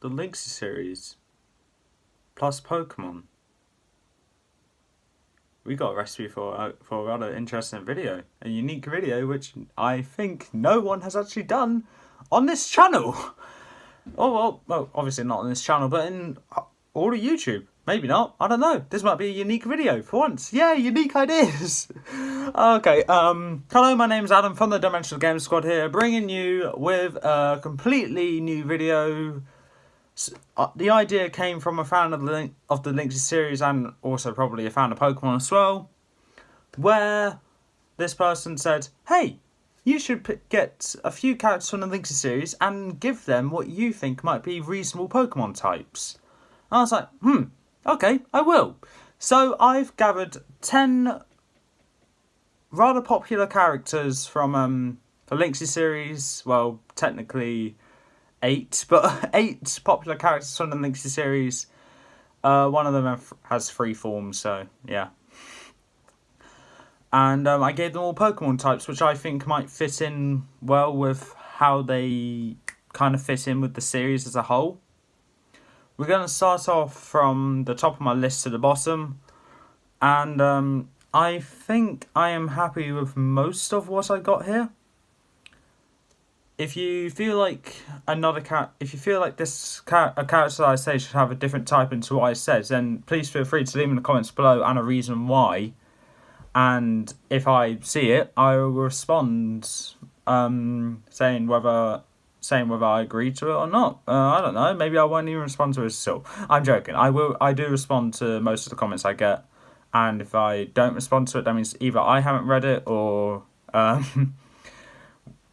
the Lynxy series plus Pokemon. We got a recipe for a rather interesting video, a unique video which I think no one has actually done on this channel. Well, obviously not on this channel, but in all of YouTube. Maybe not. I don't know. This might be a unique video for once. Yeah, unique ideas. Okay. Hello, my name's Adam from the Dimensional Game Squad here, bringing you with a completely new video. The idea came from a fan of the Lynxy series and also probably a fan of Pokemon as well, where this person said, "Hey, you should get a few characters from the Lynxy series and give them what you think might be reasonable Pokemon types." And I was like, okay, I will. So I've gathered 10 rather popular characters from the Lynxy series. Well, technically 8, but 8 popular characters from the Lynxy series. One of them has 3 forms, so yeah. And I gave them all Pokemon types, which I think might fit in well with how they kind of fit in with the series as a whole. We're going to start off from the top of my list to the bottom. And I think I am happy with most of what I got here. If you feel like a character I say should have a different type into what I said, then please feel free to leave in the comments below and a reason why. And if I see it, I will respond, saying whether I agree to it or not. I don't know. Maybe I won't even respond to it still. I'm joking. I do respond to most of the comments I get, and if I don't respond to it, that means either I haven't read it or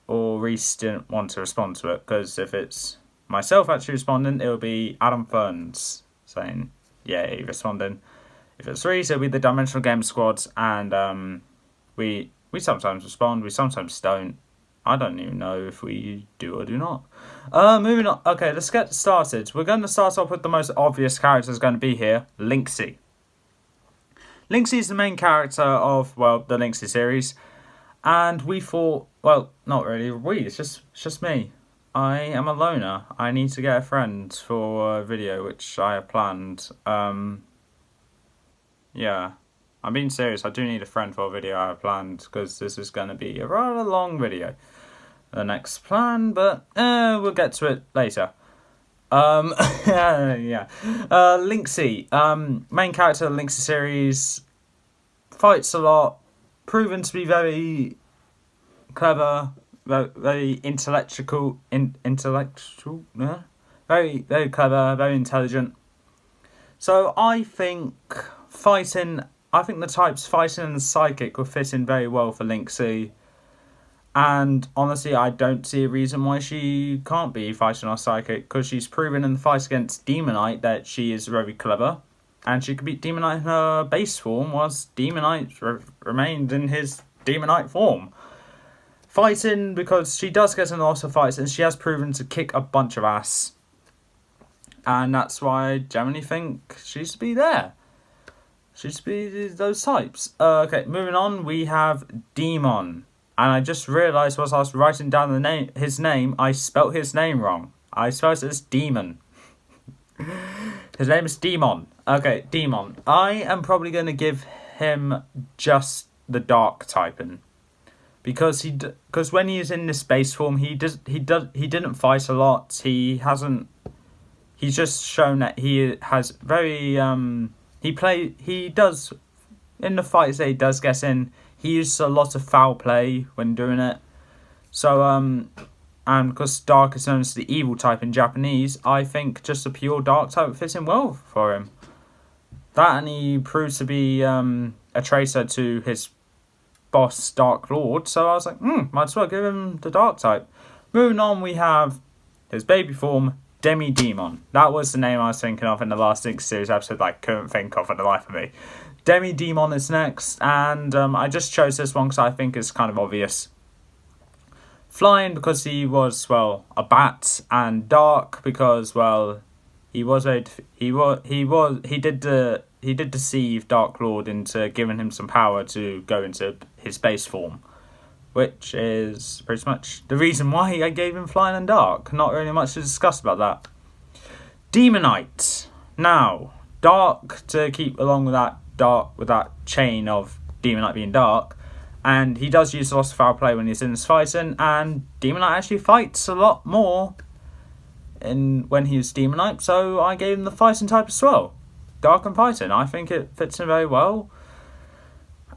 or Reese didn't want to respond to it. Because if it's myself actually responding, it'll be Adam Ferns saying, "Yeah, he responding." If it's Reese, it'll be the Dimensional Game Squad, and we sometimes respond, we sometimes don't. I don't even know if we do or do not. Moving on. Okay, let's get started. We're going to start off with the most obvious character is going to be here, Lynxy. Lynxy is the main character of, well, the Lynxy series. And we thought, well, not really it's just me. I am a loner. I need to get a friend for a video, which I have planned. Yeah. I'm being serious, I do need a friend for a video I have planned, because this is going to be a rather long video. The next plan, but we'll get to it later. Yeah. Lynxy, main character of the Lynxy series, fights a lot, proven to be very clever, very intellectual, very, very clever, very intelligent. So I think the types fighting and psychic will fit in very well for Lynxy. And honestly, I don't see a reason why she can't be fighting or psychic, because she's proven in the fight against Demonite that she is very clever. And she could beat Demonite in her base form, whilst Demonite remained in his Demonite form. Fighting, because she does get in a lot of fights, and she has proven to kick a bunch of ass. And that's why I generally think she should be there. She should be those types. Okay, moving on, we have Demon. And I just realised whilst I was writing down his name, I spelt his name wrong. I spelled it as Demon. His name is Demon. Okay, Demon. I am probably going to give him just the dark typing. Because when he is in this base form, he didn't fight a lot. He's just shown that he has very he does in the fights that he does get in. He uses a lot of foul play when doing it. So and because dark is known as the evil type in Japanese, I think just a pure dark type fits in well for him. That, and he proves to be a traitor to his boss, Dark Lord. So I was like, might as well give him the dark type. Moving on, we have his baby form, Demon. That was the name I was thinking of in the last Lynxy series episode that I couldn't think of for the life of me. Demon is next, and I just chose this one because I think it's kind of obvious. Flying because he was, well, a bat, and dark because, well, he did deceive Dark Lord into giving him some power to go into his base form, which is pretty much the reason why I gave him flying and dark. Not really much to discuss about that. Demonite. Now, dark, to keep along with that chain of Demonite being dark, and he does use a lot of foul play when he's in his fighting, and Demonite actually fights a lot more when he's Demonite, so I gave him the fighting type as well. Dark and fighting, I think it fits him very well.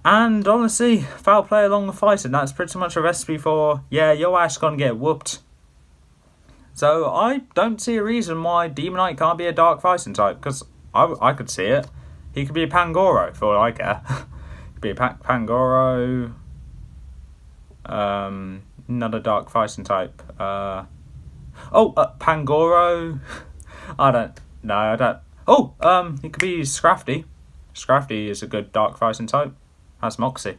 And honestly, foul play along with fighting, that's pretty much a recipe for, yeah, your ass gonna get whooped. So I don't see a reason why Demonite can't be a dark fighting type, because I could see it. He could be a Pangoro, for all I care. He could be a Pangoro. Another dark fighting type. Pangoro. I don't know. He could be Scrafty. Scrafty is a good dark fighting type. That's Moxie.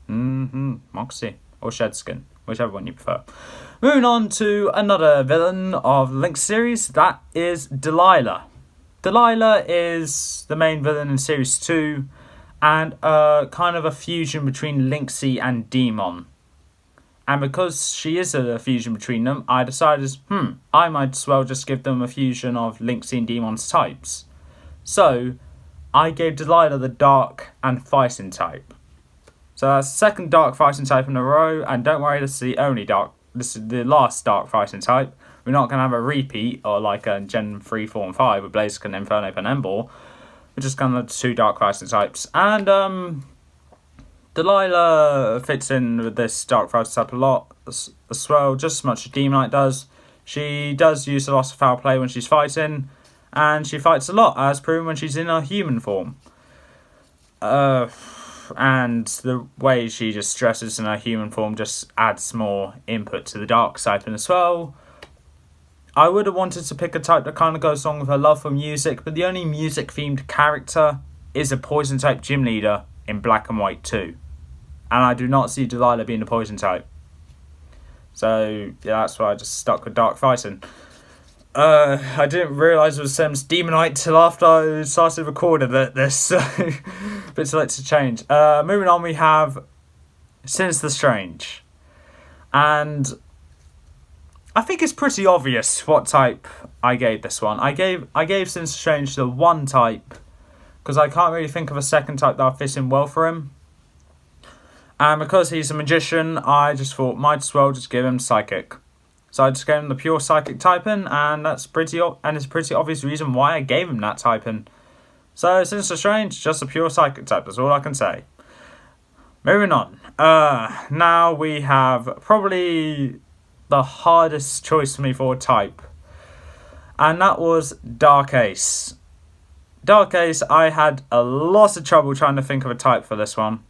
Moxie. Or Shedskin. Whichever one you prefer. Moving on to another villain of Lynx series. That is Delilah. Delilah is the main villain in Series 2. And kind of a fusion between Lynxy and Demon. And because she is a fusion between them, I decided, I might as well just give them a fusion of Lynxy and Demon's types. So, I gave Delilah the dark and fighting type. So that's the second dark fighting type in a row, and don't worry, this is the last dark fighting type. We're not going to have a repeat, or like a Gen 3, 4, and 5 with Blaziken, Inferno, and Ember. We're just going to have 2 dark fighting types. And, Delilah fits in with this dark fighting type a lot as well, just as much as Demonite does. She does use a lot of foul play when she's fighting, and she fights a lot, as proven when she's in her human form. And the way she just stresses in her human form just adds more input to the dark type as well. I would have wanted to pick a type that kind of goes along with her love for music, but the only music-themed character is a poison type gym leader in Black and White 2. And I do not see Delilah being a poison type. So, yeah, that's why I just stuck with dark fighting. I didn't realise it was Sam's Demonite till after I started recording this, so a bit too late to change. Moving on, we have Sinister Strange. And I think it's pretty obvious what type I gave this one. I gave Sinister Strange the 1 type, because I can't really think of a second type that would fit in well for him. And because he's a magician, I just thought might as well just give him Psychic. So I just gave him the pure Psychic typing, and it's a pretty obvious reason why I gave him that typing. So Sinister Strange, just a pure Psychic type, that's all I can say. Moving on. Now we have probably the hardest choice for me for a type. And that was Dark Ace. Dark Ace, I had a lot of trouble trying to think of a type for this one.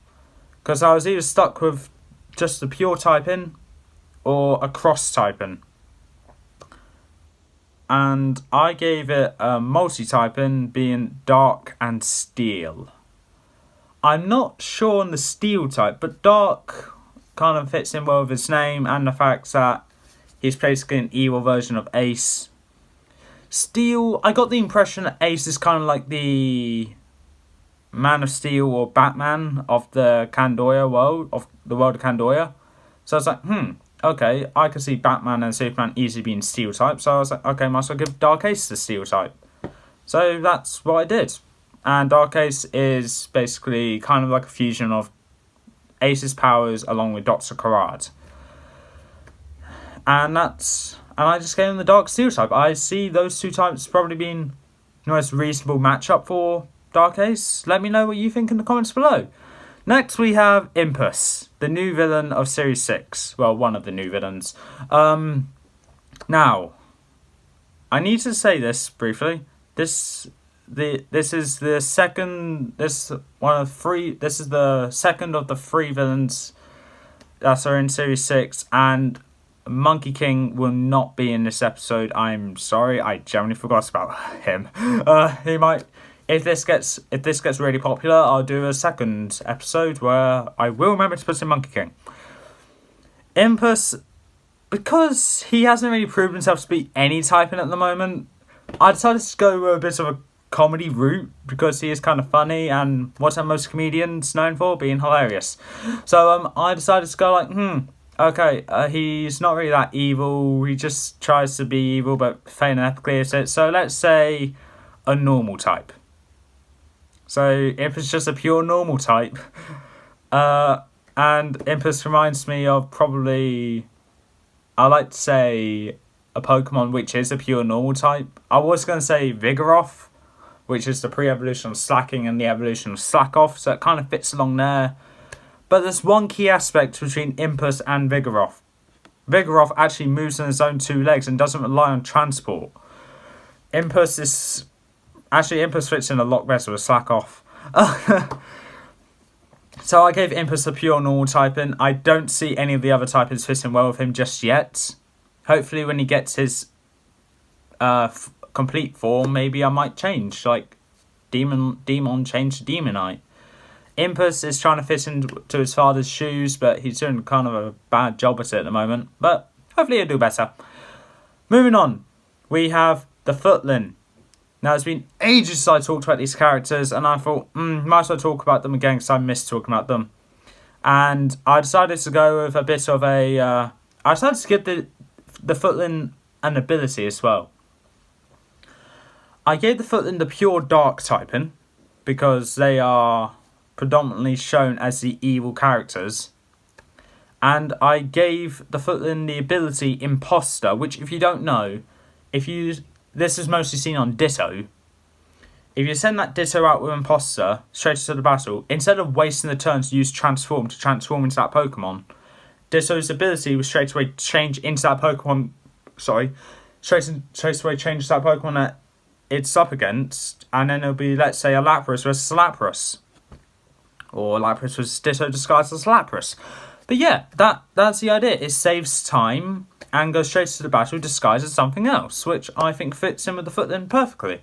Because I was either stuck with just the pure typing or a cross typing. And I gave it a multi-typing being Dark and Steel. I'm not sure on the Steel type, but Dark kind of fits in well with his name and the fact that he's basically an evil version of Ace. Steel, I got the impression that Ace is kind of like the Man of Steel or Batman of the Kandoya world, of the world of Kandoya. So I was like, okay, I could see Batman and Superman easily being Steel type. So I was like, okay, might as well give Dark Ace the Steel type. So that's what I did. And Dark Ace is basically kind of like a fusion of Ace's powers along with Dr. Karad. And I just gave him the Dark Steel type. I see those 2 types probably being the most reasonable matchup for Dark Ace. Let me know what you think in the comments below. Next we have Impus, the new villain of Series 6. Well, one of the new villains. Now, I need to say this briefly. This is the second of the 3 villains that are in Series 6, and Monkey King will not be in this episode. I'm sorry, I genuinely forgot about him. He might. If this gets really popular, I'll do a second episode where I will remember to put in Monkey King. Impus, because he hasn't really proved himself to be any typing at the moment, I decided to go with a bit of a comedy route because he is kind of funny and what are most comedians known for? Being hilarious. So I decided to go like, okay, he's not really that evil. He just tries to be evil, but failing epically at it. So let's say a normal type. So Impus just a pure normal type. And Impus reminds me of probably, I like to say, a Pokemon which is a pure normal type. I was going to say Vigoroth, which is the pre-evolution of Slacking and the evolution of Slackoff, so it kind of fits along there. But there's one key aspect between Impus and Vigoroth. Vigoroth actually moves on his own two legs and doesn't rely on transport. Impus fits in a lot better with Slackoff. So I gave Impus a pure normal typing. I don't see any of the other typings fitting well with him just yet. Hopefully when he gets his complete form, maybe I might change. Like, Demon change to Demonite. Impus is trying to fit into his father's shoes, but he's doing kind of a bad job at it at the moment. But hopefully he'll do better. Moving on, we have the Footling. Now, it's been ages since I talked about these characters, and I thought, might as well talk about them again because I missed talking about them. And I decided to go with a bit of a... I decided to give the Footling an ability as well. I gave the Footling the pure dark typing, because they are predominantly shown as the evil characters. And I gave the Footling the ability Imposter, which, if you don't know, this is mostly seen on Ditto. If you send that Ditto out with Imposter straight into the battle, instead of wasting the turn to use Transform to transform into that Pokemon, Ditto's ability was straight away change into that Pokemon. Straight away change that Pokemon that it's up against, and then it'll be, let's say, a Lapras versus a Lapras, or Lapras versus Ditto disguised as Lapras. But yeah, that's the idea. It saves time and goes straight to the battle disguised as something else, which I think fits in with the Footling perfectly.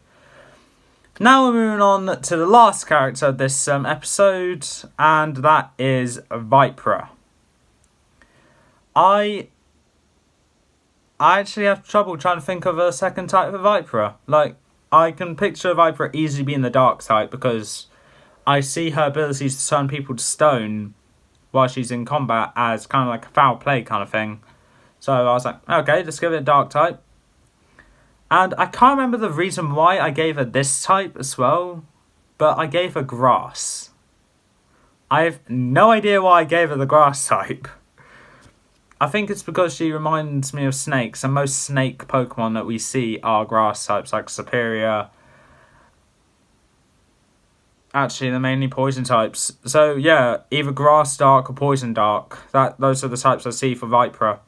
Now we're moving on to the last character of this episode, and that is Vipera. I actually have trouble trying to think of a second type of Vipera. Like, I can picture Vipera easily being the dark type because I see her abilities to turn people to stone while she's in combat as kind of like a foul play kind of thing. So I was like, okay, let's give it a dark type. And I can't remember the reason why I gave her this type as well, but I gave her grass. I have no idea why I gave her the grass type. I think it's because she reminds me of snakes, and most snake Pokemon that we see are grass types, like Superior. Actually, they're mainly poison types. So yeah, either grass dark or poison dark. Those are the types I see for Vipera.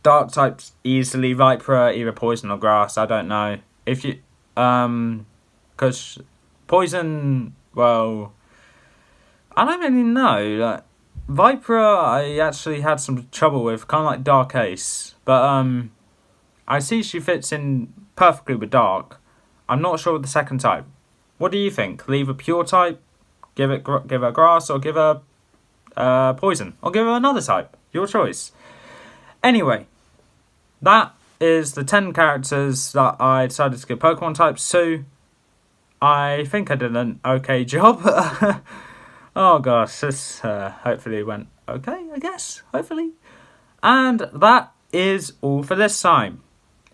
Dark types easily Vipera, either poison or grass. I don't know if you because poison. Well, I don't really know. Like, Vipera, I actually had some trouble with, kind of like Dark Ace, but I see she fits in perfectly with Dark. I'm not sure with the second type. What do you think? Leave a pure type, give her grass, or give her poison, or give her another type. Your choice. Anyway, that is the 10 characters that I decided to give Pokemon types to. I think I did an okay job. Oh gosh, this hopefully went okay, I guess, hopefully. And that is all for this time.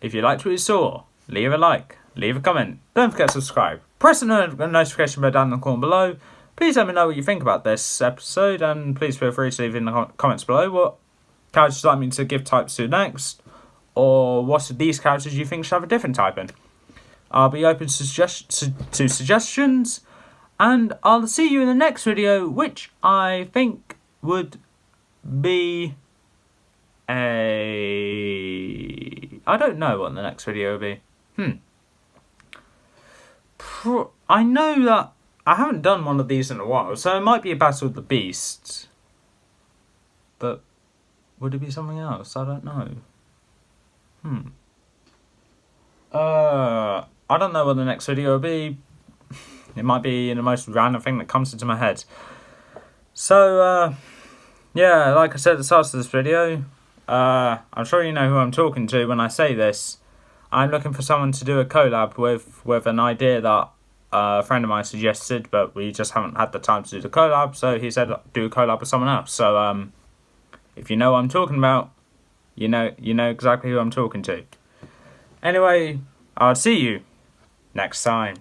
If you liked what you saw, leave a like, leave a comment, don't forget to subscribe. Press the notification bell down in the corner below. Please let me know what you think about this episode, and please feel free to leave in the comments below what characters you'd like me to give types to next, or what of these characters you think should have a different typing. I'll be open to suggestions. And I'll see you in the next video, which I think would be I don't know what the next video will be. I know that I haven't done one of these in a while, so it might be a Battle of the Beasts. But would it be something else? I don't know. I don't know what the next video will be. It might be the most random thing that comes into my head. So, yeah, like I said at the start of this video, I'm sure you know who I'm talking to when I say this. I'm looking for someone to do a collab with an idea that a friend of mine suggested, but we just haven't had the time to do the collab, so he said do a collab with someone else. So if you know what I'm talking about, you know exactly who I'm talking to. Anyway, I'll see you next time.